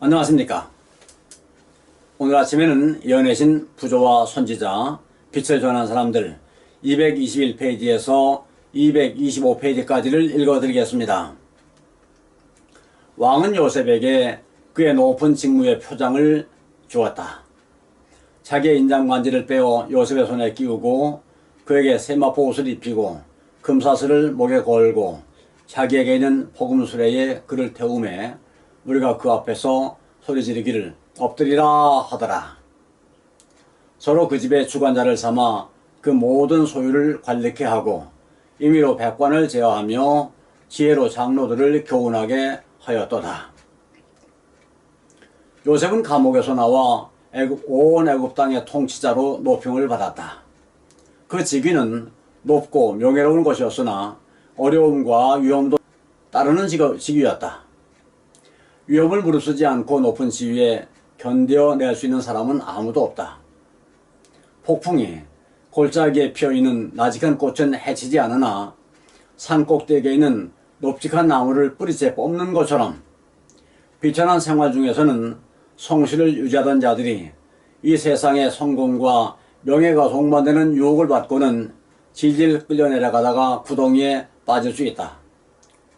안녕하십니까. 오늘 아침에는 연애신 부조와 선지자 빛을 전한 사람들 221페이지에서 225페이지까지를 읽어드리겠습니다. 왕은 요셉에게 그의 높은 직무의 표장을 주었다. 자기의 인장관지를 빼어 요셉의 손에 끼우고 그에게 세마포 옷을 입히고 금사슬을 목에 걸고 자기에게 있는 복음수레에 그를 태우매 우리가 그 앞에서 소리 지르기를 엎드리라 하더라. 서로 그 집의 주관자를 삼아 그 모든 소유를 관리케 하고 임의로 백관을 제어하며 지혜로 장로들을 교훈하게 하였도다. 요셉은 감옥에서 나와 온 애굽 땅의 통치자로 높임을 받았다. 그 직위는 높고 명예로운 것이었으나 어려움과 위험도 따르는 직위였다. 위험을 무릅쓰지 않고 높은 지위에 견뎌낼 수 있는 사람은 아무도 없다. 폭풍이 골짜기에 피어있는 나직한 꽃은 해치지 않으나 산 꼭대기에 있는 높직한 나무를 뿌리째 뽑는 것처럼 비천한 생활 중에서는 성실을 유지하던 자들이 이 세상의 성공과 명예가 동반되는 유혹을 받고는 질질 끌려내려가다가 구덩이에 빠질 수 있다.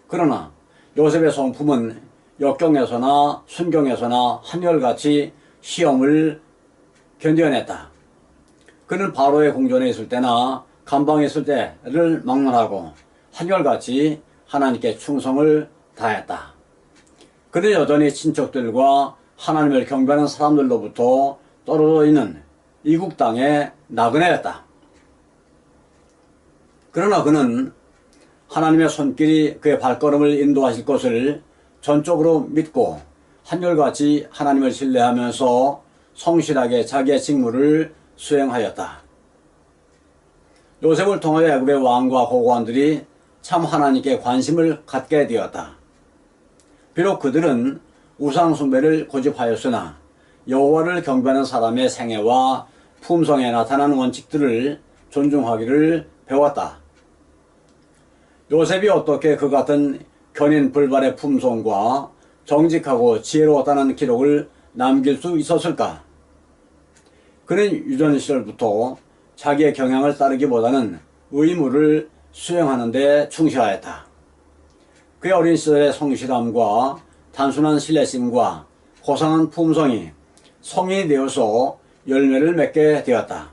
그러나 요셉의 성품은 역경에서나 순경에서나 한결같이 시험을 견뎌냈다. 그는 바로의 궁전에 있을 때나 감방에 있을 때를 막론하고 한결같이 하나님께 충성을 다했다. 그는 여전히 친척들과 하나님을 경배하는 사람들로부터 떨어져 있는 이국 땅의 나그네였다. 그러나 그는 하나님의 손길이 그의 발걸음을 인도하실 것을 전적으로 믿고 한결같이 하나님을 신뢰하면서 성실하게 자기의 직무를 수행하였다. 요셉을 통하여 애굽의 왕과 고관들이 참 하나님께 관심을 갖게 되었다. 비록 그들은 우상 숭배를 고집하였으나 여호와를 경배하는 사람의 생애와 품성에 나타나는 원칙들을 존중하기를 배웠다. 요셉이 어떻게 그 같은 견인 불발의 품성과 정직하고 지혜로웠다는 기록을 남길 수 있었을까? 그는 유전 시절부터 자기의 경향을 따르기보다는 의무를 수행하는 데 충실하였다. 그의 어린 시절의 성실함과 단순한 신뢰심과 고상한 품성이 성인이 되어서 열매를 맺게 되었다.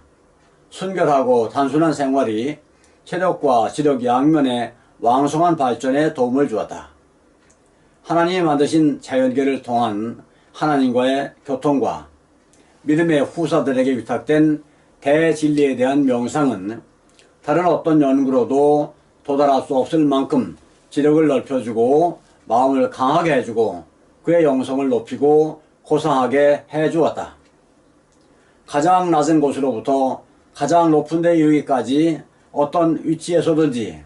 순결하고 단순한 생활이 체력과 지력 양면에 왕성한 발전에 도움을 주었다. 하나님이 만드신 자연계를 통한 하나님과의 교통과 믿음의 후사들에게 위탁된 대진리에 대한 명상은 다른 어떤 연구로도 도달할 수 없을 만큼 지력을 넓혀주고 마음을 강하게 해주고 그의 영성을 높이고 고상하게 해주었다. 가장 낮은 곳으로부터 가장 높은 데 이르기까지 어떤 위치에서든지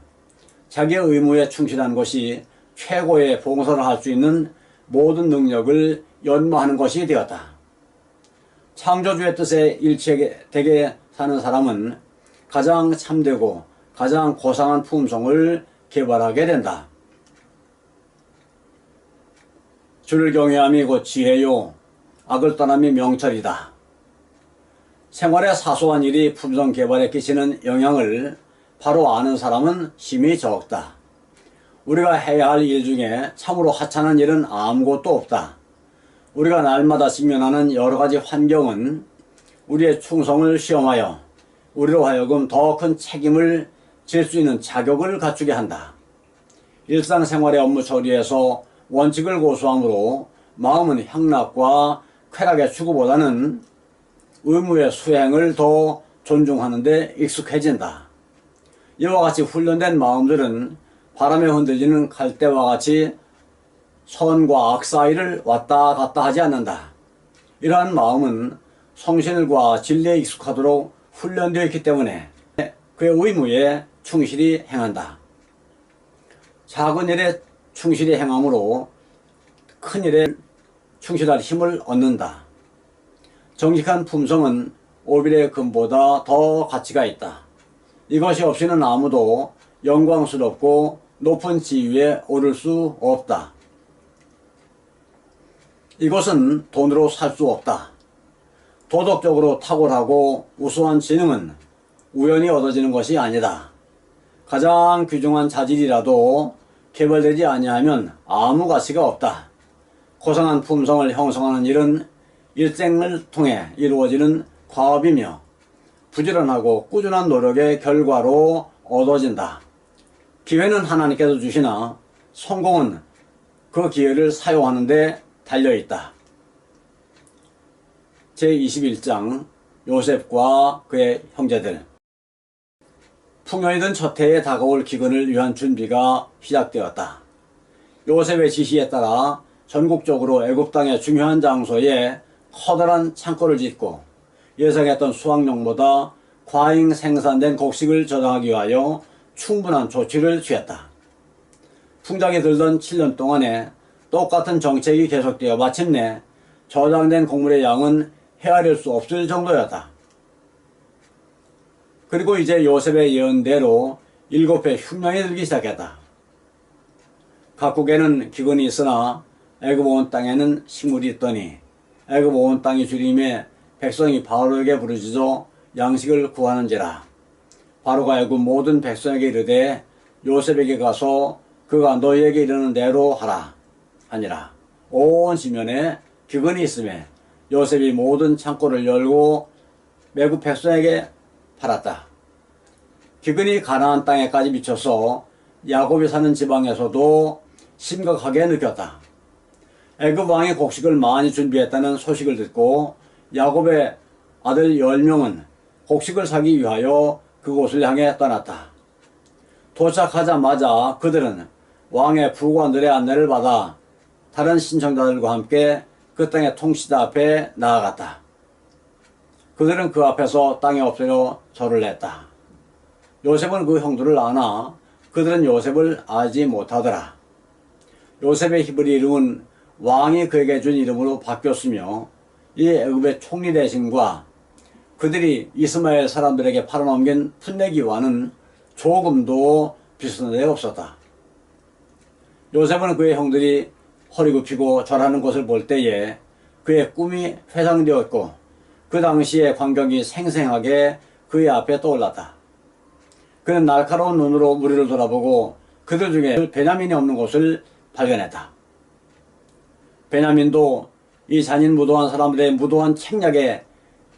자기의 의무에 충실한 것이 최고의 봉사를 할 수 있는 모든 능력을 연마하는 것이 되었다. 창조주의 뜻에 일치되게 사는 사람은 가장 참되고 가장 고상한 품성을 개발하게 된다. 주를 경외함이 곧 지혜요 악을 떠남이 명철이다. 생활의 사소한 일이 품성 개발에 끼치는 영향을 바로 아는 사람은 힘이 적다. 우리가 해야 할 일 중에 참으로 하찮은 일은 아무것도 없다. 우리가 날마다 직면하는 여러 가지 환경은 우리의 충성을 시험하여 우리로 하여금 더 큰 책임을 질 수 있는 자격을 갖추게 한다. 일상생활의 업무 처리에서 원칙을 고수함으로 마음은 향락과 쾌락의 추구보다는 의무의 수행을 더 존중하는 데 익숙해진다. 이와 같이 훈련된 마음들은 바람에 흔들리는 갈대와 같이 선과 악 사이를 왔다 갔다 하지 않는다. 이러한 마음은 성실과 진리에 익숙하도록 훈련되어 있기 때문에 그의 의무에 충실히 행한다. 작은 일에 충실히 행함으로 큰 일에 충실할 힘을 얻는다. 정직한 품성은 오빌의 금보다 더 가치가 있다. 이것이 없이는 아무도 영광스럽고 높은 지위에 오를 수 없다. 이것은 돈으로 살 수 없다. 도덕적으로 탁월하고 우수한 지능은 우연히 얻어지는 것이 아니다. 가장 귀중한 자질이라도 개발되지 아니하면 아무 가치가 없다. 고상한 품성을 형성하는 일은 일생을 통해 이루어지는 과업이며 부지런하고 꾸준한 노력의 결과로 얻어진다. 기회는 하나님께서 주시나 성공은 그 기회를 사용하는 데 달려있다. 제21장 요셉과 그의 형제들. 풍년이 든 첫 해에 다가올 기근을 위한 준비가 시작되었다. 요셉의 지시에 따라 전국적으로 애굽 땅의 중요한 장소에 커다란 창고를 짓고 예상했던 수확량보다 과잉 생산된 곡식을 저장하기 위하여 충분한 조치를 취했다. 풍작이 들던 7년 동안에 똑같은 정책이 계속되어 마침내 저장된 곡물의 양은 헤아릴 수 없을 정도였다. 그리고 이제 요셉의 예언대로 7해 흉년이 들기 시작했다. 각국에는 기근이 있으나 애굽 온 땅에는 식물이 있더니 애굽 온 땅이 주림에 백성이 바로에게 부르짖어 양식을 구하는지라. 바로가 애굽 모든 백성에게 이르되 요셉에게 가서 그가 너희에게 이르는 대로 하라 하니라. 온 지면에 기근이 있음에 요셉이 모든 창고를 열고 애굽 백성에게 팔았다. 기근이 가나안 땅에까지 미쳐서 야곱이 사는 지방에서도 심각하게 느꼈다. 애굽 왕이 곡식을 많이 준비했다는 소식을 듣고 야곱의 아들 10명은 곡식을 사기 위하여 그곳을 향해 떠났다. 도착하자마자 그들은 왕의 부관들의 안내를 받아 다른 신청자들과 함께 그 땅의 통치자 앞에 나아갔다. 그들은 그 앞에서 땅에 엎드려 절을 했다. 요셉은 그 형들을 아나 그들은 요셉을 알지 못하더라. 요셉의 히브리 이름은 왕이 그에게 준 이름으로 바뀌었으며 이 애굽의 총리 대신과 그들이 이스마엘 사람들에게 팔아넘긴 풋내기와는 조금도 비슷한 데가 없었다. 요셉은 그의 형들이 허리 굽히고 절하는 것을 볼 때에 그의 꿈이 회상되었고 그 당시의 광경이 생생하게 그의 앞에 떠올랐다. 그는 날카로운 눈으로 무리를 돌아보고 그들 중에 베냐민이 없는 곳을 발견했다. 베냐민도 이 잔인 무도한 사람들의 무도한 책략에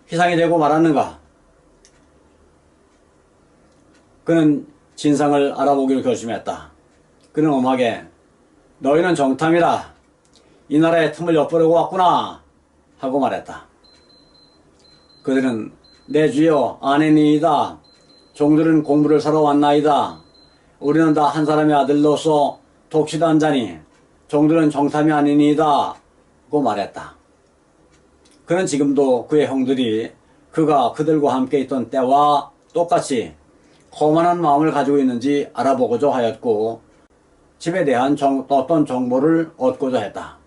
희상이 되고 말았는가? 그는 진상을 알아보기로 결심했다. 그는 엄하게 너희는 정탐이라 이 나라의 틈을 엿보려고 왔구나 하고 말했다. 그들은 내 주여 아내니이다. 종들은 공부를 사러 왔나이다. 우리는 다 한 사람의 아들로서 독실한 자니 종들은 정탐이 아니니이다 고 말했다. 그는 지금도 그의 형들이 그가 그들과 함께 있던 때와 똑같이 거만한 마음을 가지고 있는지 알아보고자 하였고 집에 대한 어떤 정보를 얻고자 했다.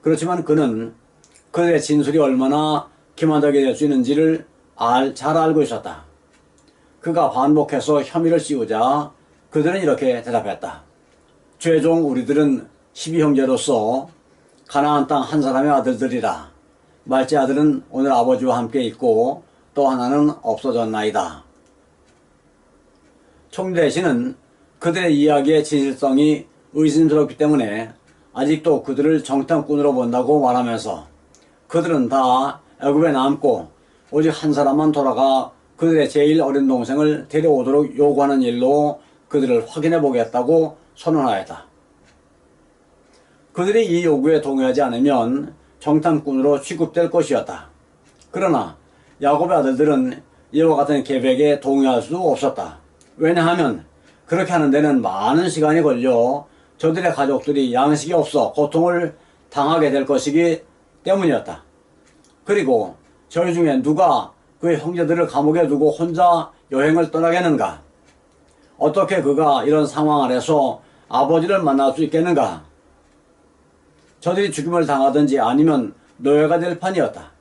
그렇지만 그는 그들의 진술이 얼마나 기만하게 될 수 있는지를 잘 알고 있었다. 그가 반복해서 혐의를 씌우자 그들은 이렇게 대답했다. 최종 우리들은 12형제로서 가나안 땅 한 사람의 아들들이라. 말째 아들은 오늘 아버지와 함께 있고 또 하나는 없어졌나이다. 총리 대신은 그들의 이야기의 진실성이 의심스럽기 때문에 아직도 그들을 정탐꾼으로 본다고 말하면서 그들은 다 애굽에 남고 오직 한 사람만 돌아가 그들의 제일 어린 동생을 데려오도록 요구하는 일로 그들을 확인해 보겠다고 선언하였다. 그들이 이 요구에 동의하지 않으면 정탐꾼으로 취급될 것이었다. 그러나 야곱의 아들들은 이와 같은 계획에 동의할 수 없었다. 왜냐하면 그렇게 하는 데는 많은 시간이 걸려 저들의 가족들이 양식이 없어 고통을 당하게 될 것이기 때문이었다. 그리고 저희 중에 누가 그의 형제들을 감옥에 두고 혼자 여행을 떠나겠는가? 어떻게 그가 이런 상황 아래서 아버지를 만날 수 있겠는가? 저들이 죽임을 당하든지 아니면 노예가 될 판이었다.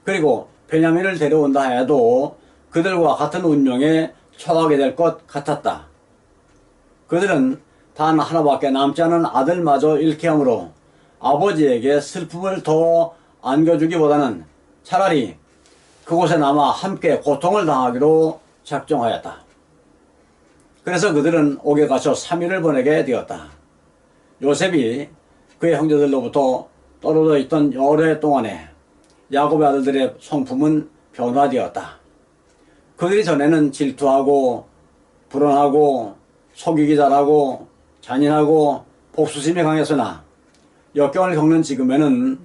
그리고 베냐민을 데려온다 해도 그들과 같은 운명에 처하게 될 것 같았다. 그들은 단 하나밖에 남지 않은 아들마저 잃게 하므로 아버지에게 슬픔을 더 안겨주기보다는 차라리 그곳에 남아 함께 고통을 당하기로 작정하였다. 그래서 그들은 옥에 갇혀 3일을 보내게 되었다. 요셉이 그의 형제들로부터 떨어져 있던 여러 해 동안에 야곱의 아들들의 성품은 변화되었다. 그들이 전에는 질투하고 불온하고 속이기 잘하고 잔인하고 복수심이 강했으나 역경을 겪는 지금에는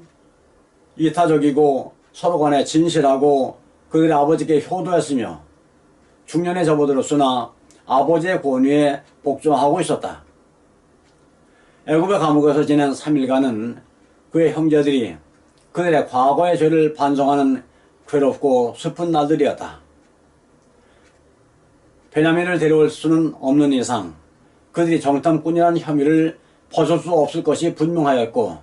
이타적이고 서로 간에 진실하고 그들의 아버지께 효도했으며 중년에 접어들었으나 아버지의 권위에 복종하고 있었다. 애굽의 감옥에서 지낸 3일간은 그의 형제들이 그들의 과거의 죄를 반성하는 괴롭고 슬픈 날들이었다. 베냐민을 데려올 수는 없는 이상 그들이 정탐꾼이라는 혐의를 벗을 수 없을 것이 분명하였고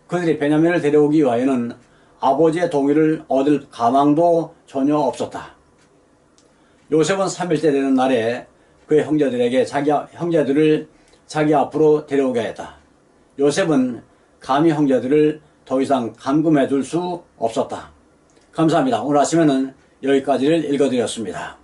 그들이 베냐민을 데려오기 위하여는 아버지의 동의를 얻을 가망도 전혀 없었다. 요셉은 3일째 되는 날에 그의 형제들을 자기 앞으로 데려오게 했다. 요셉은 감히 형제들을 더 이상 감금해 둘 수 없었다. 감사합니다. 오늘 아침에는 여기까지를 읽어드렸습니다.